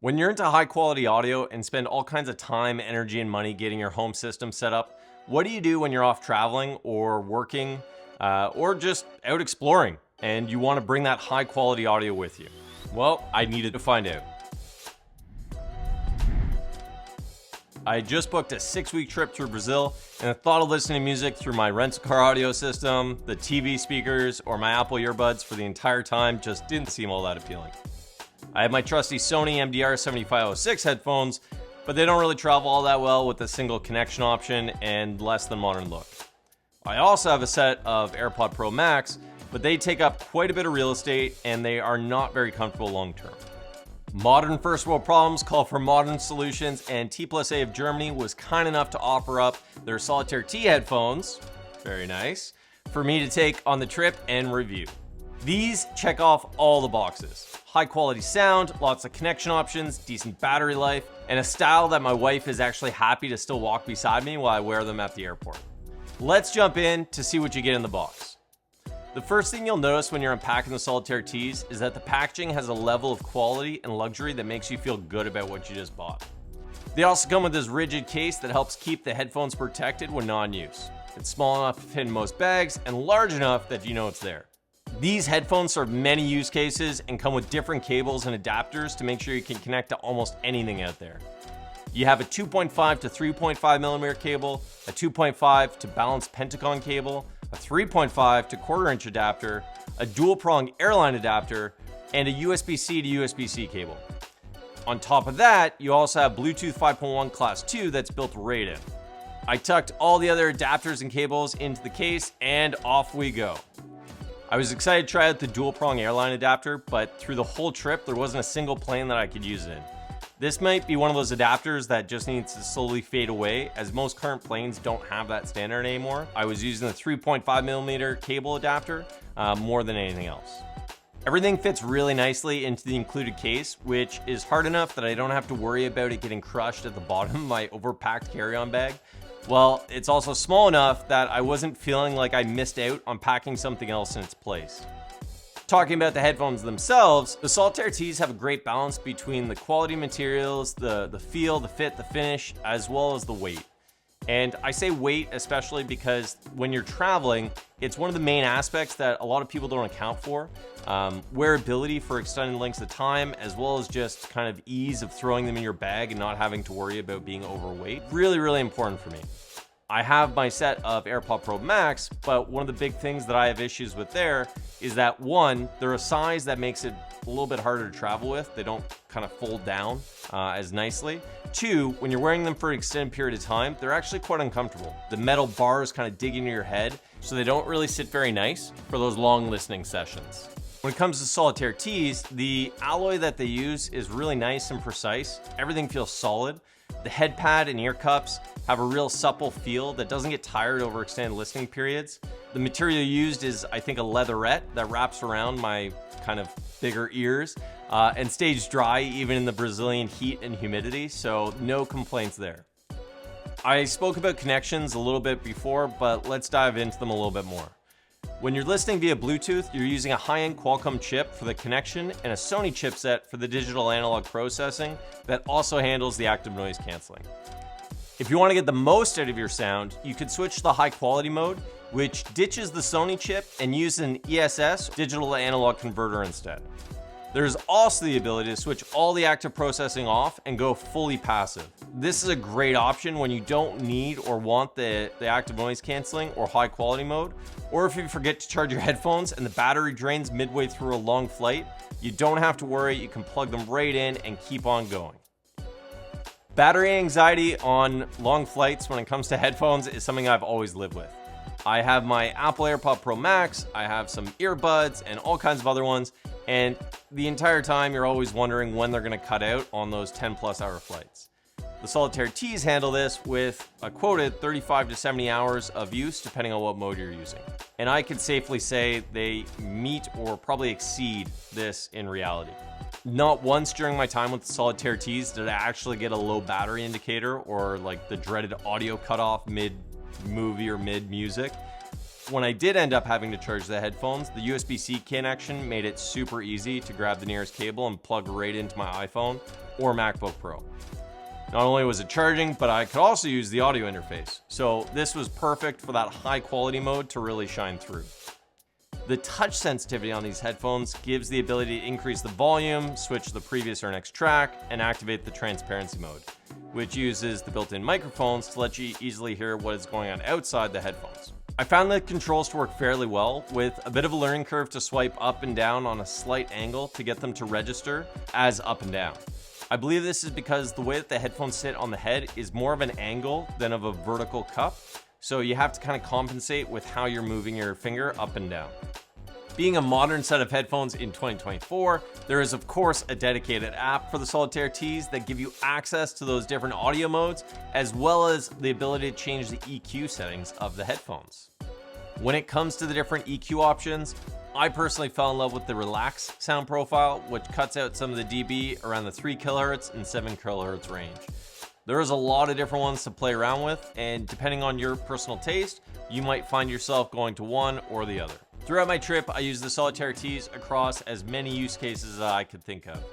When you're into high quality audio and spend all kinds of time, energy, and money getting your home system set up, what do you do when you're off traveling or working or just out exploring and you want to bring that high quality audio with you? Well, I needed to find out. I just booked a 6-week trip through Brazil, and the thought of listening to music through my rental car audio system, the TV speakers, or my Apple earbuds for the entire time just didn't seem all that appealing. I have my trusty Sony MDR7506 headphones, but they don't really travel all that well with a single connection option and less than modern look. I also have a set of AirPod Pro Max, but they take up quite a bit of real estate and they are not very comfortable long term. Modern first world problems call for modern solutions, and T+A of Germany was kind enough to offer up their Solitaire T Headphones, very nice, for me to take on the trip and review. These check off all the boxes. High quality sound, lots of connection options, decent battery life, and a style that my wife is actually happy to still walk beside me while I wear them at the airport. Let's jump in to see what you get in the box. The first thing you'll notice when you're unpacking the Solitaire Ts is that the packaging has a level of quality and luxury that makes you feel good about what you just bought. They also come with this rigid case that helps keep the headphones protected when not in use. It's small enough to fit in most bags and large enough that you know it's there. These headphones serve many use cases and come with different cables and adapters to make sure you can connect to almost anything out there. You have a 2.5 to 3.5 millimeter cable, a 2.5 to balanced Pentagon cable, a 3.5 to quarter-inch adapter, a dual-prong airline adapter, and a USB-C to USB-C cable. On top of that, you also have Bluetooth 5.1 Class 2 that's built right in. I tucked all the other adapters and cables into the case, and off we go. I was excited to try out the dual-prong airline adapter, but through the whole trip, there wasn't a single plane that I could use it in. This might be one of those adapters that just needs to slowly fade away, as most current planes don't have that standard anymore. I was using the 3.5 millimeter cable adapter more than anything else. Everything fits really nicely into the included case, which is hard enough that I don't have to worry about it getting crushed at the bottom of my overpacked carry-on bag. Well, it's also small enough that I wasn't feeling like I missed out on packing something else in its place. Talking about the headphones themselves, the Solitaire Ts have a great balance between the quality materials, the feel, the fit, the finish, as well as the weight. And I say weight especially because when you're traveling, it's one of the main aspects that a lot of people don't account for. Wearability for extended lengths of time, as well as just kind of ease of throwing them in your bag and not having to worry about being overweight. Really, really important for me. I have my set of AirPod Pro Max, but one of the big things that I have issues with there is that one, they're a size that makes it a little bit harder to travel with. They don't kind of fold down as nicely. Two, when you're wearing them for an extended period of time, they're actually quite uncomfortable. The metal bars kind of dig into your head, so they don't really sit very nice for those long listening sessions. When it comes to Solitaire Ts, the alloy that they use is really nice and precise. Everything feels solid. The head pad and ear cups have a real supple feel that doesn't get tired over extended listening periods. The material used is, I think, a leatherette that wraps around my kind of bigger ears and stays dry even in the Brazilian heat and humidity, so no complaints there. I spoke about connections a little bit before, but let's dive into them a little bit more. When you're listening via Bluetooth, you're using a high-end Qualcomm chip for the connection and a Sony chipset for the digital analog processing that also handles the active noise canceling. If you want to get the most out of your sound, you could switch to the high-quality mode, which ditches the Sony chip and uses an ESS, digital to analog converter instead. There's also the ability to switch all the active processing off and go fully passive. This is a great option when you don't need or want the active noise canceling or high quality mode, or if you forget to charge your headphones and the battery drains midway through a long flight, you don't have to worry, you can plug them right in and keep on going. Battery anxiety on long flights when it comes to headphones is something I've always lived with. I have my Apple AirPod Pro Max, I have some earbuds and all kinds of other ones, and the entire time you're always wondering when they're going to cut out on those 10+ hour flights. The Solitaire Ts handle this with a quoted 35 to 70 hours of use depending on what mode you're using. And I can safely say they meet or probably exceed this in reality. Not once during my time with the Solitaire Ts did I actually get a low battery indicator or like the dreaded audio cutoff mid-movie or mid-music. When I did end up having to charge the headphones, the USB-C connection made it super easy to grab the nearest cable and plug right into my iPhone or MacBook Pro. Not only was it charging, but I could also use the audio interface. So this was perfect for that high quality mode to really shine through. The touch sensitivity on these headphones gives the ability to increase the volume, switch to the previous or next track, and activate the transparency mode, which uses the built-in microphones to let you easily hear what is going on outside the headphones. I found the controls to work fairly well, with a bit of a learning curve to swipe up and down on a slight angle to get them to register as up and down. I believe this is because the way that the headphones sit on the head is more of an angle than of a vertical cup, so you have to kind of compensate with how you're moving your finger up and down. Being a modern set of headphones in 2024, there is of course a dedicated app for the Solitaire Ts that give you access to those different audio modes, as well as the ability to change the EQ settings of the headphones. When it comes to the different EQ options, I personally fell in love with the Relax sound profile, which cuts out some of the dB around the 3 kHz and 7 kHz range. There is a lot of different ones to play around with, and depending on your personal taste, you might find yourself going to one or the other. Throughout my trip, I used the Solitaire Ts across as many use cases as I could think of.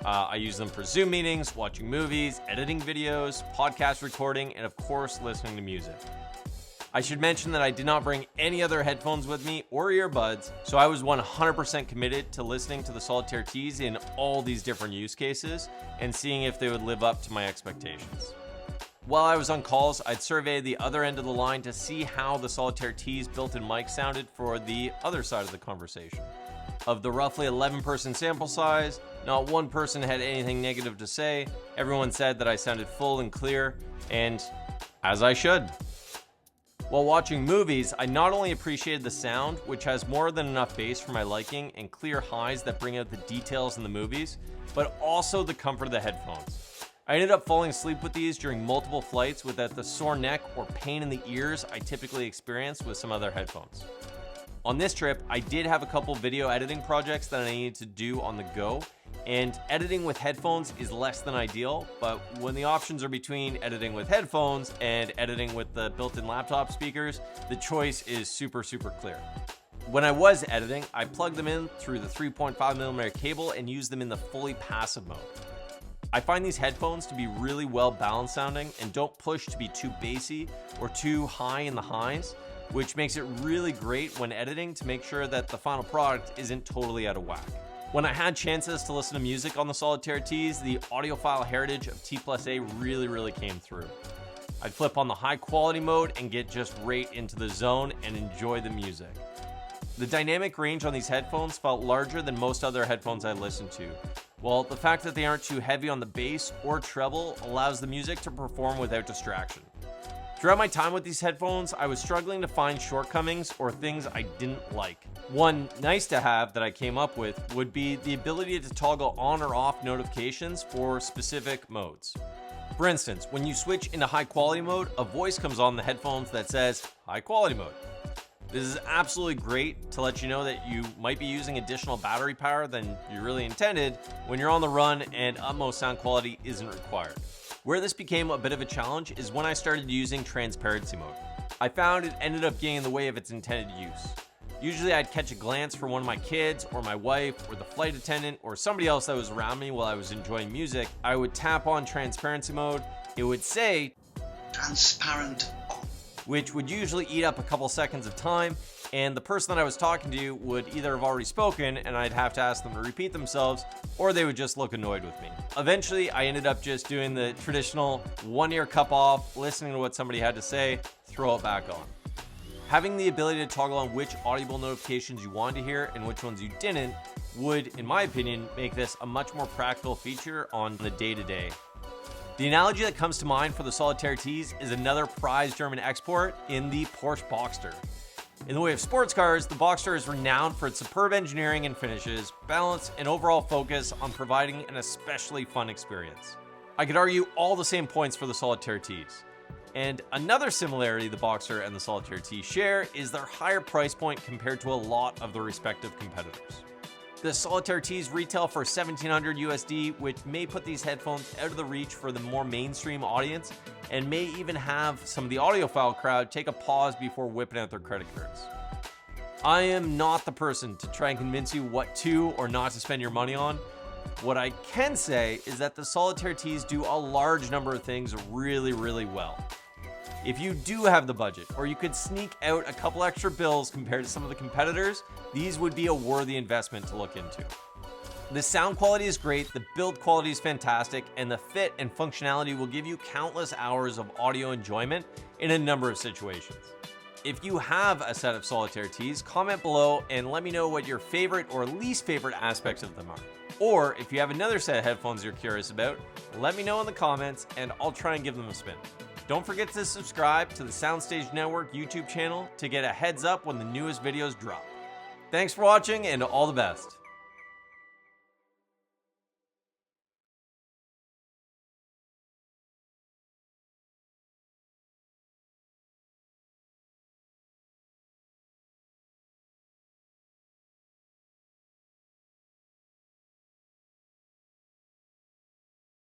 I use them for Zoom meetings, watching movies, editing videos, podcast recording, and of course, listening to music. I should mention that I did not bring any other headphones with me or earbuds, so I was 100% committed to listening to the Solitaire Ts in all these different use cases and seeing if they would live up to my expectations. While I was on calls, I'd survey the other end of the line to see how the Solitaire T's built-in mic sounded for the other side of the conversation. Of the roughly 11-person sample size, not one person had anything negative to say. Everyone said that I sounded full and clear, and as I should. While watching movies, I not only appreciated the sound, which has more than enough bass for my liking and clear highs that bring out the details in the movies, but also the comfort of the headphones. I ended up falling asleep with these during multiple flights without the sore neck or pain in the ears I typically experience with some other headphones. On this trip, I did have a couple video editing projects that I needed to do on the go, and editing with headphones is less than ideal, but when the options are between editing with headphones and editing with the built-in laptop speakers, the choice is super clear. When I was editing, I plugged them in through the 3.5mm cable and used them in the fully passive mode. I find these headphones to be really well balanced sounding and don't push to be too bassy or too high in the highs, which makes it really great when editing to make sure that the final product isn't totally out of whack. When I had chances to listen to music on the Solitaire Ts, the audiophile heritage of T+A really came through. I'd flip on the high quality mode and get just right into the zone and enjoy the music. The dynamic range on these headphones felt larger than most other headphones I listened to, while the fact that they aren't too heavy on the bass or treble allows the music to perform without distraction. Throughout my time with these headphones, I was struggling to find shortcomings or things I didn't like. One nice to have that I came up with would be the ability to toggle on or off notifications for specific modes. For instance, when you switch into high quality mode, a voice comes on the headphones that says high quality mode. This is absolutely great to let you know that you might be using additional battery power than you really intended when you're on the run and utmost sound quality isn't required. Where this became a bit of a challenge is when I started using transparency mode. I found it ended up getting in the way of its intended use. Usually I'd catch a glance from one of my kids or my wife or the flight attendant or somebody else that was around me while I was enjoying music. I would tap on transparency mode. It would say transparent, which would usually eat up a couple seconds of time, and the person that I was talking to would either have already spoken and I'd have to ask them to repeat themselves, or they would just look annoyed with me. Eventually, I ended up just doing the traditional one ear cup off, listening to what somebody had to say, throw it back on. Having the ability to toggle on which audible notifications you wanted to hear and which ones you didn't would, in my opinion, make this a much more practical feature on the day-to-day. The analogy that comes to mind for the Solitaire Ts is another prized German export in the Porsche Boxster. In the way of sports cars, the Boxster is renowned for its superb engineering and finishes, balance, and overall focus on providing an especially fun experience. I could argue all the same points for the Solitaire Ts. And another similarity the Boxster and the Solitaire T share is their higher price point compared to a lot of their respective competitors. The Solitaire Ts retail for $1,700 USD, which may put these headphones out of the reach for the more mainstream audience and may even have some of the audiophile crowd take a pause before whipping out their credit cards. I am not the person to try and convince you what to or not to spend your money on. What I can say is that the Solitaire Ts do a large number of things really, really well. If you do have the budget, or you could sneak out a couple extra bills compared to some of the competitors, these would be a worthy investment to look into. The sound quality is great, the build quality is fantastic, and the fit and functionality will give you countless hours of audio enjoyment in a number of situations. If you have a set of Solitaire Ts, comment below and let me know what your favorite or least favorite aspects of them are. Or if you have another set of headphones you're curious about, let me know in the comments and I'll try and give them a spin. Don't forget to subscribe to the Soundstage Network YouTube channel to get a heads up when the newest videos drop. Thanks for watching and all the best.